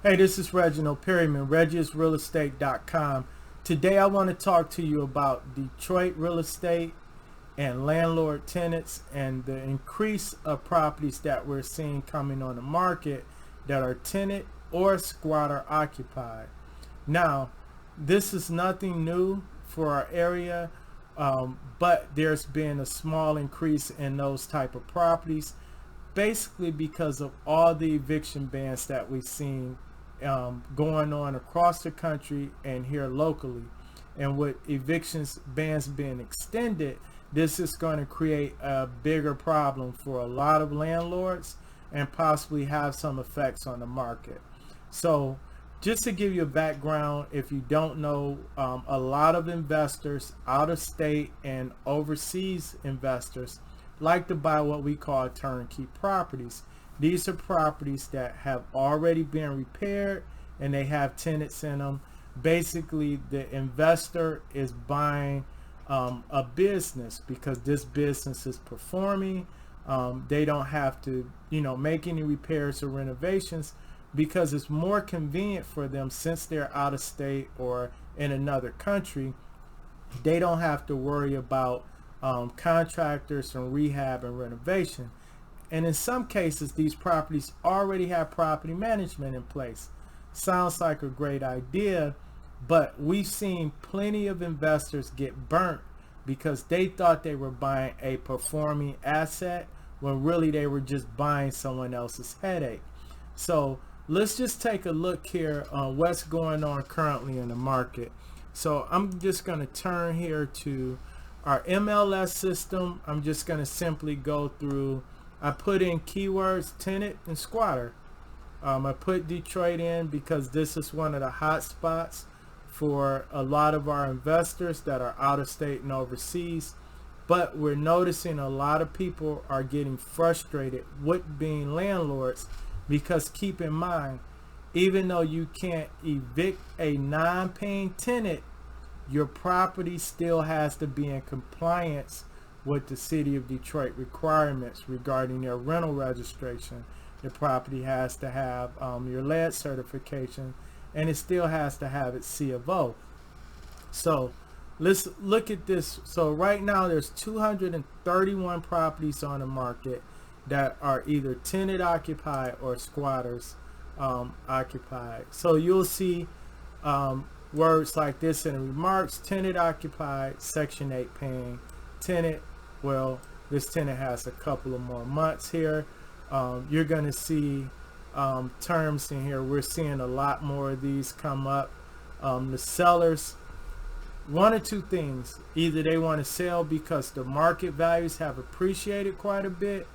Hey, this is Reginald Perryman, regiusrealestate.com. Today I want to talk to you about Detroit real estate and landlord tenants and the increase of properties that we're seeing coming on the market that are tenant or squatter occupied. Now, this is nothing new for our area, but there's been a small increase in those type of properties, basically because of all the eviction bans that we've seen going on across the country and here locally. And with evictions bans being extended, this is going to create a bigger problem for a lot of landlords and possibly have some effects on the market. So just to give you a background, if you don't know, a lot of investors, out of state and overseas investors, like to buy what we call turnkey properties. These are properties that have already been repaired and they have tenants in them. Basically, the investor is buying a business because this business is performing. They don't have to, make any repairs or renovations because it's more convenient for them since they're out of state or in another country. They don't have to worry about contractors and rehab and renovation. And in some cases, these properties already have property management in place. Sounds like a great idea, but we've seen plenty of investors get burnt because they thought they were buying a performing asset when really they were just buying someone else's headache. So let's just take a look here on what's going on currently in the market. So I'm just going to turn here to our MLS system. I'm just going to simply go through. I put in keywords tenant and squatter. I put Detroit in because this is one of the hot spots for a lot of our investors that are out of state and overseas. But we're noticing a lot of people are getting frustrated with being landlords because keep in mind, even though you can't evict a non-paying tenant, your property still has to be in compliance with the city of Detroit requirements regarding their rental registration. The property has to have your lead certification, and it still has to have its C of O. So let's look at this. So right now there's 231 properties on the market that are either tenant occupied or squatters occupied. So you'll see words like this in the remarks: tenant occupied, section 8 paying, tenant, well, this tenant has a couple of more months here. You're going to see terms in here. We're seeing a lot more of these come up. The sellers, one or two things: either they want to sell because the market values have appreciated quite a bit,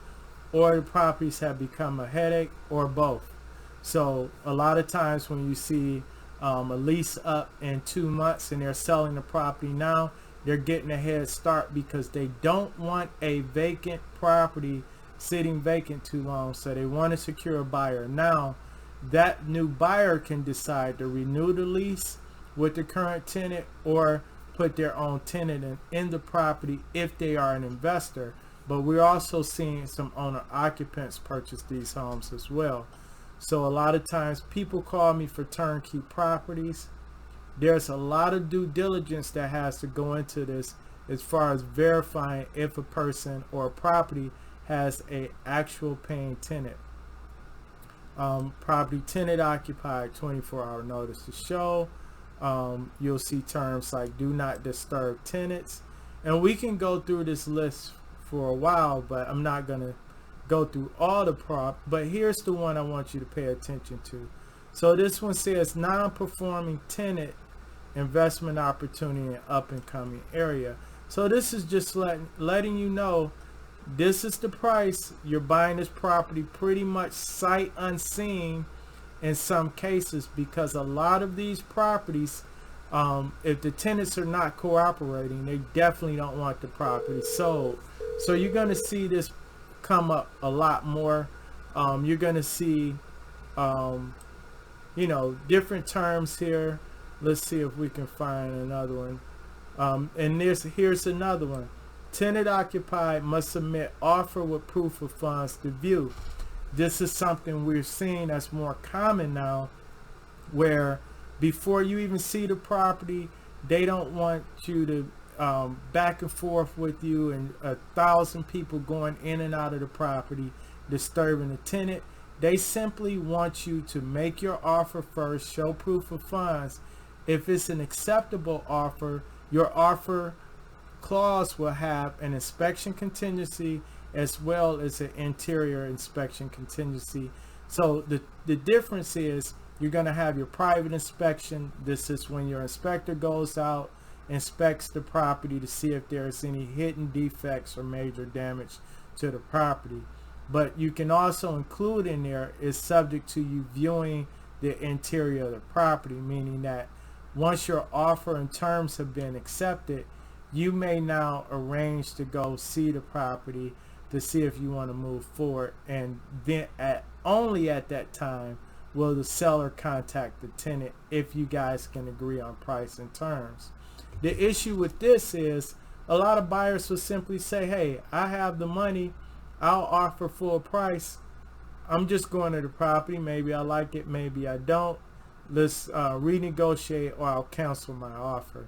or the properties have become a headache, or both. So a lot of times when you see a lease up in 2 months and they're selling the property now, they're getting a head start because they don't want a vacant property sitting vacant too long. So they want to secure a buyer. Now, that new buyer can decide to renew the lease with the current tenant or put their own tenant in the property if they are an investor. But we're also seeing some owner occupants purchase these homes as well. So a lot of times people call me for turnkey properties. There's a lot of due diligence that has to go into this as far as verifying if a person or a property has a actual paying tenant. Property tenant occupied, 24-hour notice to show. You'll see terms like do not disturb tenants. And we can go through this list for a while, but I'm not going to go through all the but here's the one I want you to pay attention to. So this one says non-performing tenant investment opportunity in up and coming area. So this is just letting you know this is the price. You're buying this property pretty much sight unseen in some cases, because a lot of these properties, if the tenants are not cooperating, they definitely don't want the property sold. So you're going to see this come up a lot more. You're going to see different terms here. Let's see if we can find another one. And here's another one. Tenant occupied must submit offer with proof of funds to view. This is something we're seeing that's more common now where before you even see the property, they don't want you to back and forth with you and 1,000 people going in and out of the property, disturbing the tenant. They simply want you to make your offer first, show proof of funds. If it's an acceptable offer, your offer clause will have an inspection contingency as well as an interior inspection contingency. So the difference is you're going to have your private inspection. This is when your inspector goes out, inspects the property to see if there's any hidden defects or major damage to the property. But you can also include in there is subject to you viewing the interior of the property, meaning that once your offer and terms have been accepted, you may now arrange to go see the property to see if you want to move forward, and then only at that time will the seller contact the tenant if you guys can agree on price and terms. The issue with this is a lot of buyers will simply say, hey, I have the money, I'll offer full price, I'm just going to the property, maybe I like it, maybe I don't, let's renegotiate or I'll cancel my offer.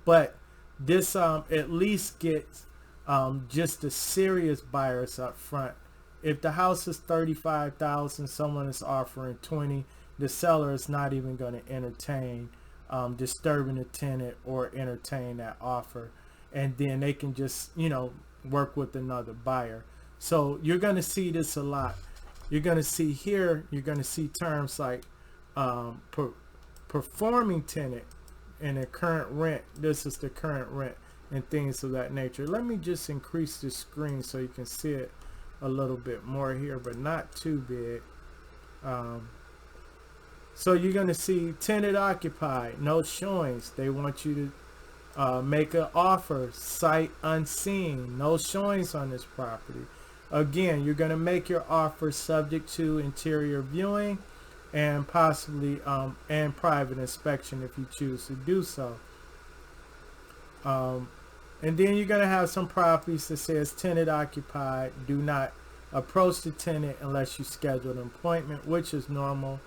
But this at least gets just the serious buyers up front. If the house is $35,000, someone is offering $20,000, the seller is not even going to entertain disturbing the tenant or entertain that offer, and then they can just work with another buyer. So you're going to see this a lot. You're going to see here, you're going to see terms like performing tenant and the current rent. This is the current rent and things of that nature. Let me just increase the screen so you can see it a little bit more here, but not too big. So you're going to see tenant occupied, no showings. They want you to make an offer, sight unseen, no showings on this property. Again, you're going to make your offer subject to interior viewing and possibly and private inspection if you choose to do so. And then you're going to have some properties that says tenant occupied, do not approach the tenant unless you schedule an appointment, which is normal.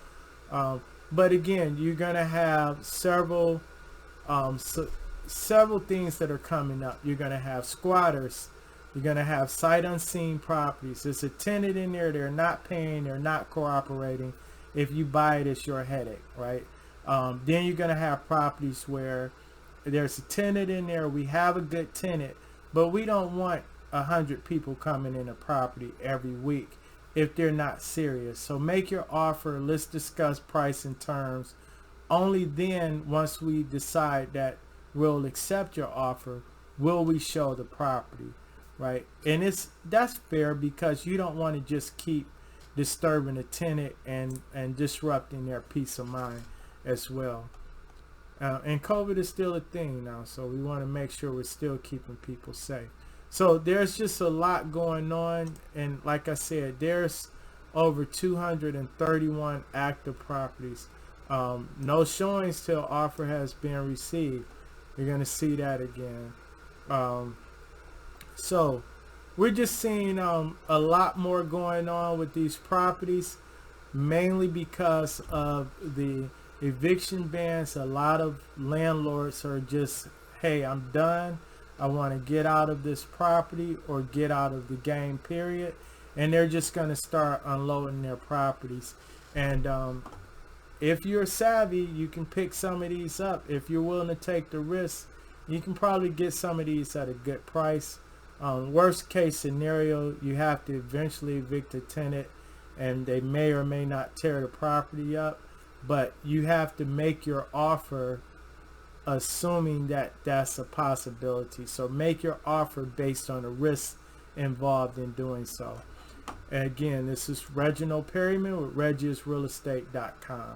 But again, you're going to have several things that are coming up. You're going to have squatters. You're going to have sight unseen properties. There's a tenant in there, they're not paying, they're not cooperating. If you buy it, it's your headache, right? Then you're going to have properties where there's a tenant in there, we have a good tenant, but we don't want 100 people coming in a property every week if they're not serious. So make your offer, let's discuss price and terms. Only then, once we decide that we'll accept your offer, will we show the property, right? And that's fair because you don't want to just keep disturbing the tenant and disrupting their peace of mind as well. And COVID is still a thing now, so we want to make sure we're still keeping people safe. So there's just a lot going on, and like I said, there's over 231 active properties. No showings till offer has been received. You're going to see that again. So we're just seeing a lot more going on with these properties, mainly because of the eviction bans. A lot of landlords are just, hey, I'm done. I want to get out of this property or get out of the game, period. And they're just going to start unloading their properties. And if you're savvy, you can pick some of these up. If you're willing to take the risk, you can probably get some of these at a good price. Worst case scenario, you have to eventually evict a tenant and they may or may not tear the property up. But you have to make your offer assuming that that's a possibility. So make your offer based on the risks involved in doing so. And again, this is Reginald Perryman with RegisRealEstate.com.